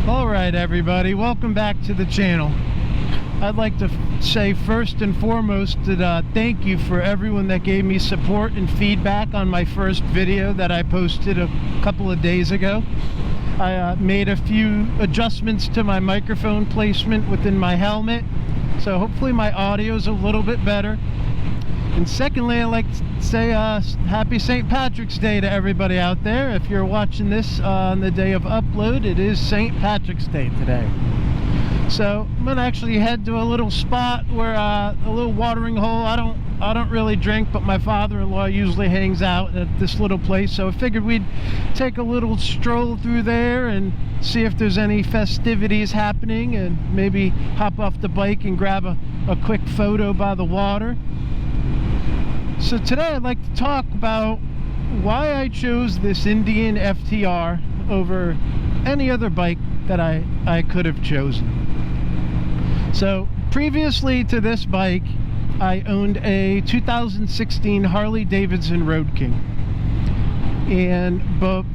Alright everybody, welcome back to the channel. I'd like to say first and foremost that thank you for everyone that gave me support and feedback on my first video that I posted a couple of days ago. I made a few adjustments to my microphone placement within my helmet, so hopefully my audio is a little bit better. And secondly, I'd like to say happy St. Patrick's Day to everybody out there. If you're watching this on the day of upload, it is St. Patrick's Day today. So I'm gonna actually head to a little spot where a little watering hole. I don't really drink, but my father-in-law usually hangs out at this little place, so I figured we'd take a little stroll through there and see if there's any festivities happening, and maybe hop off the bike and grab a quick photo by the water. So today I'd like to talk about why I chose this Indian FTR over any other bike that I could have chosen. So previously to this bike, I owned a 2016 Harley Davidson Road King. And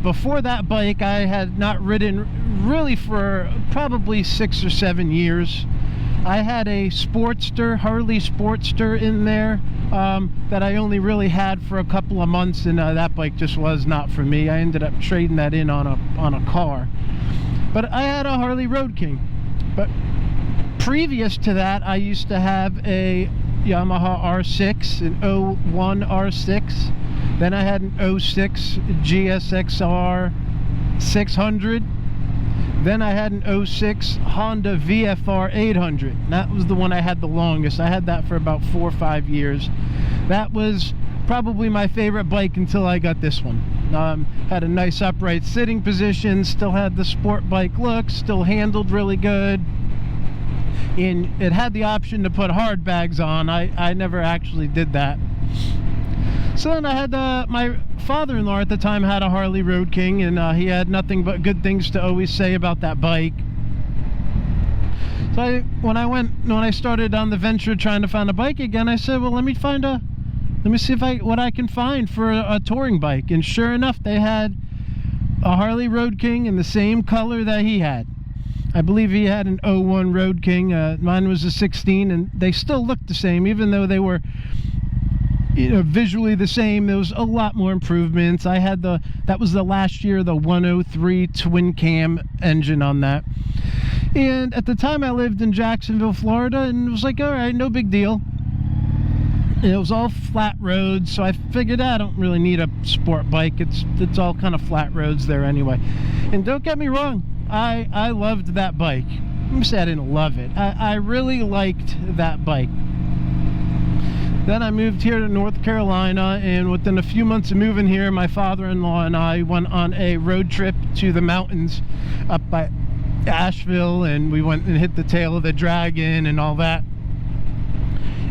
before that bike, I had not ridden really for probably 6 or 7 years. I had a Sportster, Harley Sportster in there that I only really had for a couple of months, and that bike just was not for me. I ended up trading that in on a car. But I had a Harley Road King. But previous to that, I used to have a Yamaha R6, an 01 R6. Then I had an 06 GSXR 600. Then I had an 06 Honda VFR 800. That was the one I had the longest. I had that for about 4 or 5 years. That was probably my favorite bike until I got this one. Had a nice upright sitting position, still had the sport bike look, still handled really good. And it had the option to put hard bags on. I never actually did that. So then I had my father-in-law at the time had a Harley Road King, and he had nothing but good things to always say about that bike. So when I started on the venture trying to find a bike again, I said, well, let me see what I can find for a touring bike. And sure enough, they had a Harley Road King in the same color that he had. I believe he had an 01 Road King. Mine was a 16, and they still looked the same, even though they were visually the same. There was a lot more improvements. I had that was the last year, the 103 twin cam engine on that. And at the time I lived in Jacksonville, Florida, and it was like, all right, no big deal. And it was all flat roads, so I figured I don't really need a sport bike. It's all kind of flat roads there anyway. And don't get me wrong, I loved that bike. I'm gonna say I didn't love it. I really liked that bike. Then I moved here to North Carolina, and within a few months of moving here, my father-in-law and I went on a road trip to the mountains up by Asheville, and we went and hit the tail of the dragon and all that.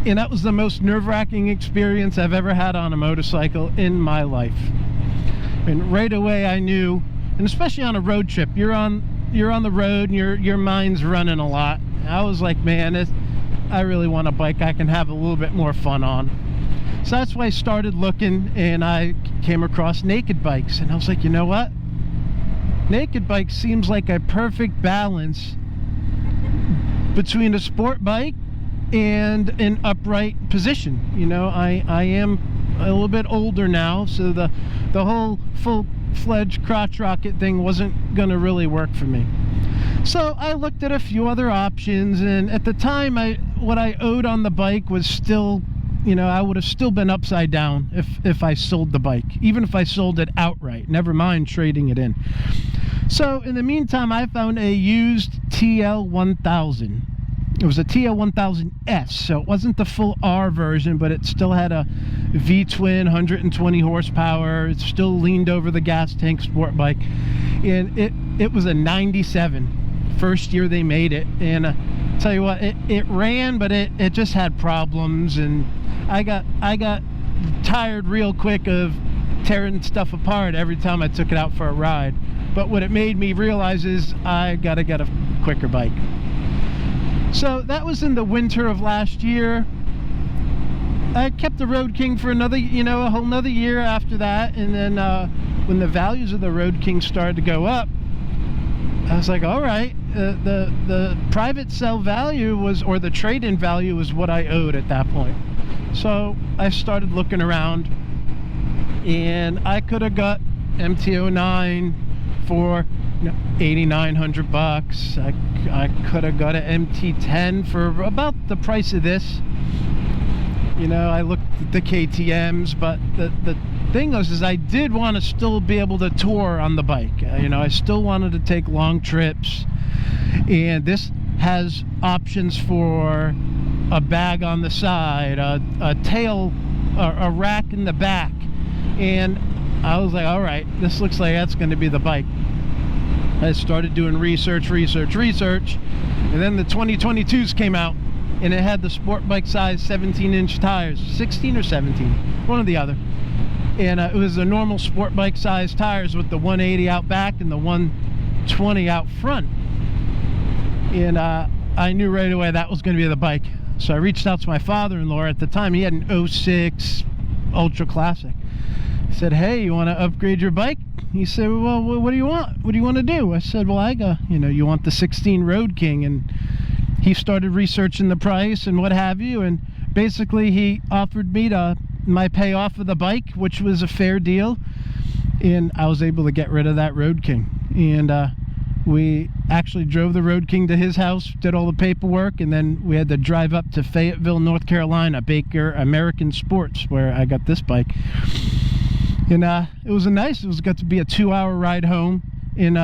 And that was the most nerve-wracking experience I've ever had on a motorcycle in my life. And right away I knew, and especially on a road trip, you're on the road and your mind's running a lot. I was like, man, I really want a bike I can have a little bit more fun on. So that's why I started looking, and I came across naked bikes, and I was like, you know what? Naked bike seems like a perfect balance between a sport bike and an upright position. You know, I am a little bit older now, so the whole full-fledged crotch rocket thing wasn't gonna really work for me. So I looked at a few other options, and at the time what I owed on the bike was still, I would have still been upside down if I sold the bike, even if I sold it outright, never mind trading it in. So in the meantime, I found a used TL1000. It was a TL1000S, so it wasn't the full R version, but it still had a V-twin, 120 horsepower. It still leaned over the gas tank sport bike, and it was a 97. First year they made it, and tell you what, it ran, but it just had problems, and I got tired real quick of tearing stuff apart every time I took it out for a ride. But what it made me realize is I gotta get a quicker bike. So that was in the winter of last year. I kept the Road King for another, a whole nother year after that, and then when the values of the Road King started to go up, I was like, all right, the private sell value was, or the trade-in value was what I owed at that point. So I started looking around, and I could have got MT-09 for, you know, $8,900. I could have got an MT-10 for about the price of this. You know, I looked at the KTMs, but the thing is I did want to still be able to tour on the bike. You know, I still wanted to take long trips, and this has options for a bag on the side, a tail, a rack in the back, and I was like, all right, this looks like that's going to be the bike. I started doing research, and then the 2022s came out, and it had the sport bike size 17-inch tires, 16 or 17, one or the other. And it was the normal sport bike size tires with the 180 out back and the 120 out front. And I knew right away that was going to be the bike. So I reached out to my father-in-law at the time. He had an 06 Ultra Classic. I said, hey, you want to upgrade your bike? He said, well, what do you want? What do you want to do? I said, well, I got, you know, you want the 16 Road King. And he started researching the price and what have you. And basically he offered me my payoff of the bike, which was a fair deal. And I was able to get rid of that Road King. And we actually drove the Road King to his house, did all the paperwork, and then we had to drive up to Fayetteville, North Carolina, Baker American Sports, where I got this bike. And it was got to be a 2-hour ride home. And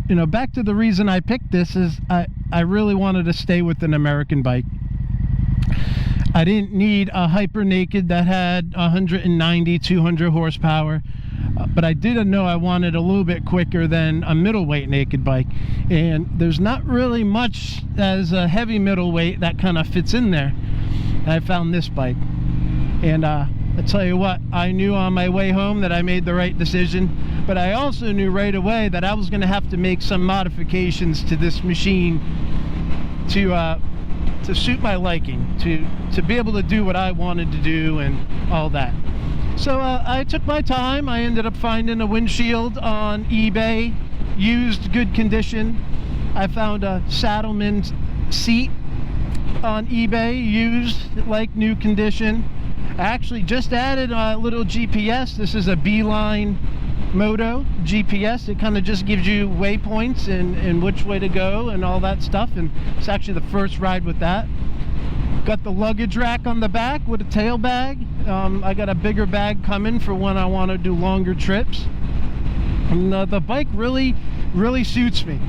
you know, back to the reason I picked this is I really wanted to stay with an American bike. I didn't need a Hyper Naked that had 190, 200 horsepower. But I did know I wanted a little bit quicker than a middleweight naked bike, and there's not really much as a heavy middleweight that kind of fits in there. And I found this bike, and I tell you what, I knew on my way home that I made the right decision, but I also knew right away that I was going to have to make some modifications to this machine to suit my liking, to be able to do what I wanted to do and all that. So I took my time. I ended up finding a windshield on eBay, used, good condition. I found a Saddleman seat on eBay, used, like new condition. I actually just added a little GPS. This is a Beeline Moto GPS. It kind of just gives you waypoints and which way to go and all that stuff. And it's actually the first ride with that. Got the luggage rack on the back with a tail bag. I got a bigger bag coming for when I want to do longer trips. And the bike really suits me.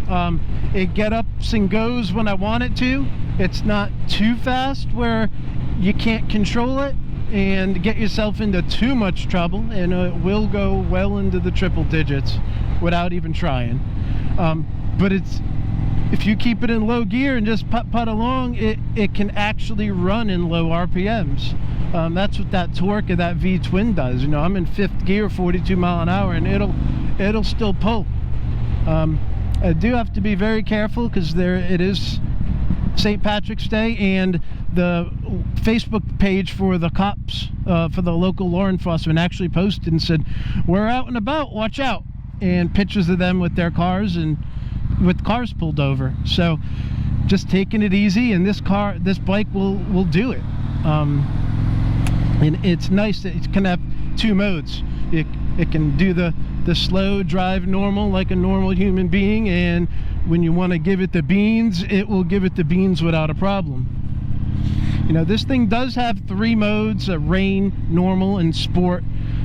It get ups and goes when I want it to. It's not too fast where you can't control it and get yourself into too much trouble, and it will go well into the triple digits without even trying. But if you keep it in low gear and just putt along, it can actually run in low RPMs. That's what that torque of that V-twin does. You know, I'm in 5th gear, 42 mile an hour, and it'll still pull. I do have to be very careful because it is St. Patrick's Day, and the Facebook page for the cops, for the local law enforcement, actually posted and said, we're out and about, watch out, and pictures of them with their cars and with cars pulled over. So just taking it easy, and this bike will do it. And it's nice that it can have 2 modes. It can do the slow drive normal like a normal human being, and when you want to give it the beans, it will give it the beans without a problem. You know, this thing does have 3 modes, rain, normal, and sport,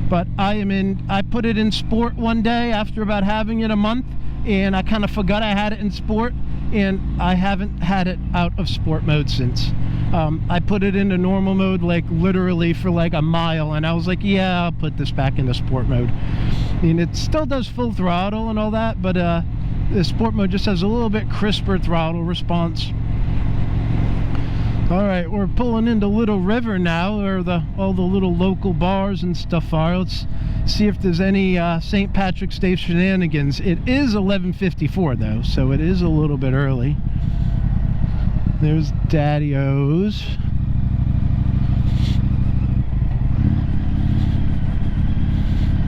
but I put it in sport one day after about having it a month, and I kind of forgot I had it in sport, and I haven't had it out of sport mode since. I put it into normal mode like literally for like a mile, and I was like, yeah, I'll put this back into sport mode. And it still does full throttle and all that, but the sport mode just has a little bit crisper throttle response. All right, we're pulling into Little River now, where all the little local bars and stuff are. Let's see if there's any St. Patrick's Day shenanigans. It is 11:54 though, so it is a little bit early. There's Daddy-O's.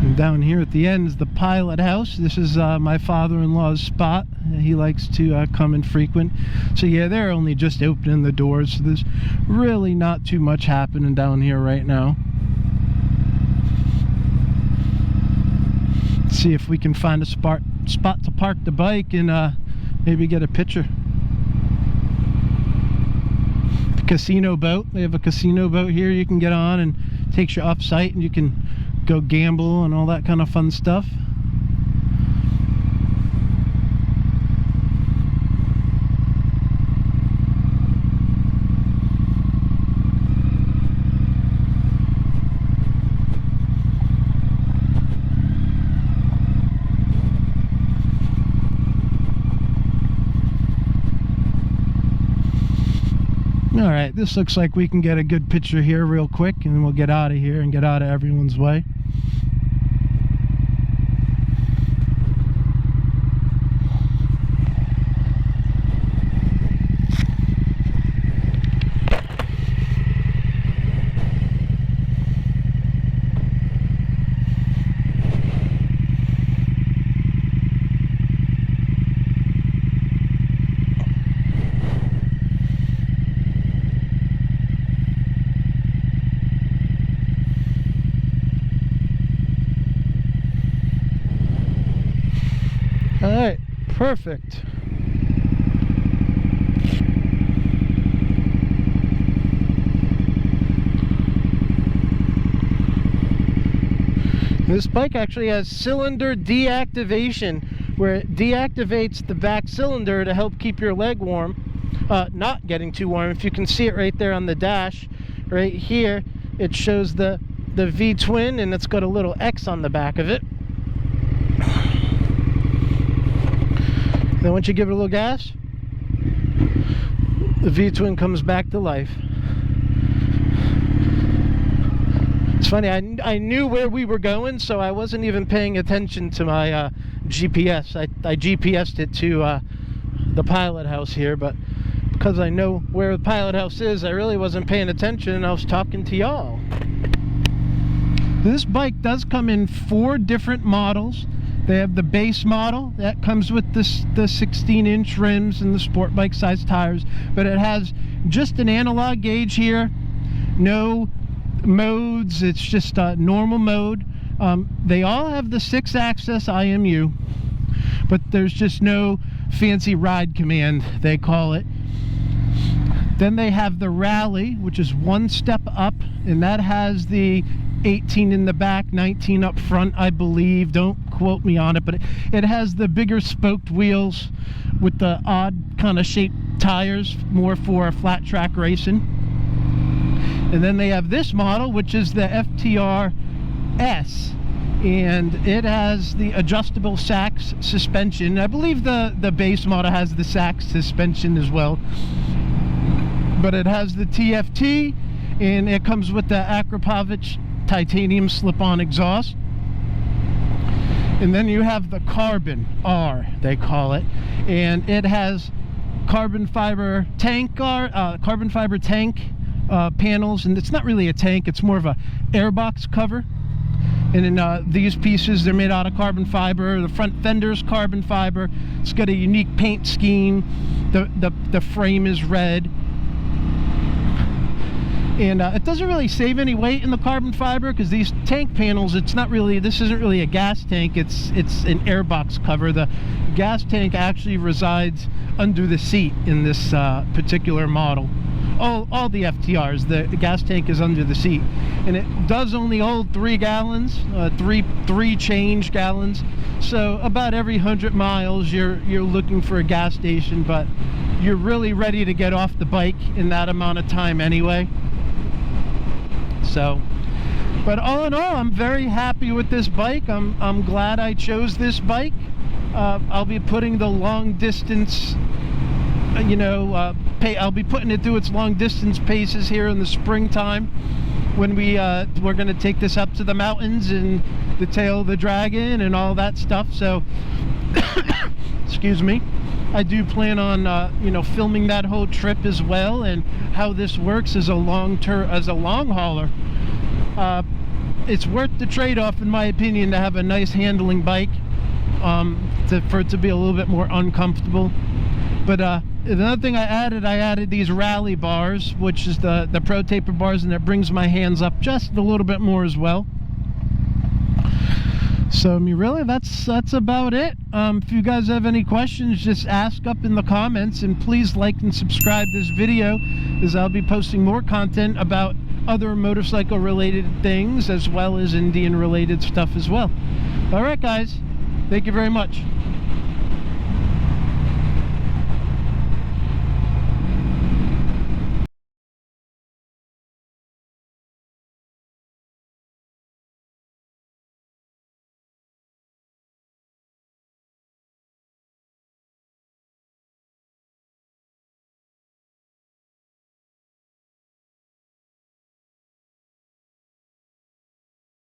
And Down here at the end is the pilot house. This is my father-in-law's spot. He likes to come and frequent. So yeah, they're only just opening the doors, so there's really not too much happening down here right now. Let's see if we can find a spot to park the bike and maybe get a picture. The casino boat. They have a casino boat here you can get on, and takes you off site, and you can go gamble and all that kind of fun stuff. Alright, this looks like we can get a good picture here real quick, and then we'll get out of here and get out of everyone's way. Alright, perfect. This bike actually has cylinder deactivation, where it deactivates the back cylinder to help keep your leg warm, not getting too warm. If you can see it right there on the dash, right here, it shows the V-twin, and it's got a little X on the back of it. Then once you give it a little gas, the V-twin comes back to life. It's funny, I knew where we were going, so I wasn't even paying attention to my GPS. I GPSed it to the pilot house here, but because I know where the pilot house is, I really wasn't paying attention, and I was talking to y'all. This bike does come in 4 different models. They have the base model that comes with the 16-inch rims and the sport bike size tires, but it has just an analog gauge here, no modes. It's just a normal mode. They all have the 6-axis IMU, but there's just no fancy ride command, they call it. Then they have the Rally, which is 1 step up, and that has the 18 in the back, 19 up front, I believe. Don't quote me on it, but it has the bigger spoked wheels with the odd kind of shaped tires, more for flat track racing. And then they have this model, which is the FTR S, and it has the adjustable Sachs suspension. I believe the base model has the Sachs suspension as well, but it has the TFT, and it comes with the Akrapovic titanium slip-on exhaust. And then you have the Carbon R, they call it, and it has carbon fiber tank panels, and it's not really a tank, it's more of a airbox cover. And in these pieces, they're made out of carbon fiber. The front fender's carbon fiber. It's got a unique paint scheme. The frame is red. And it doesn't really save any weight in the carbon fiber, because these tank panels, this isn't really a gas tank, it's an airbox cover. The gas tank actually resides under the seat in this particular model. All the FTRs, the gas tank is under the seat, and it does only hold 3 gallons, three change gallons. So about every 100 miles you're looking for a gas station, but you're really ready to get off the bike in that amount of time anyway. So, but all in all, I'm very happy with this bike. I'm glad I chose this bike. I'll be putting the long distance, I'll be putting it through its long distance paces here in the springtime, when we're going to take this up to the mountains and the Tail of the Dragon and all that stuff. So, excuse me. I do plan on, filming that whole trip as well, and how this works as a long hauler. it's worth the trade-off, in my opinion, to have a nice handling bike, for it to be a little bit more uncomfortable. But another thing I added these rally bars, which is the Pro Taper bars, and that brings my hands up just a little bit more as well. So, I mean, really, that's about it. If you guys have any questions, just ask up in the comments, and please like and subscribe this video, as I'll be posting more content about other motorcycle related things, as well as Indian related stuff as well. All right, guys, thank you very much.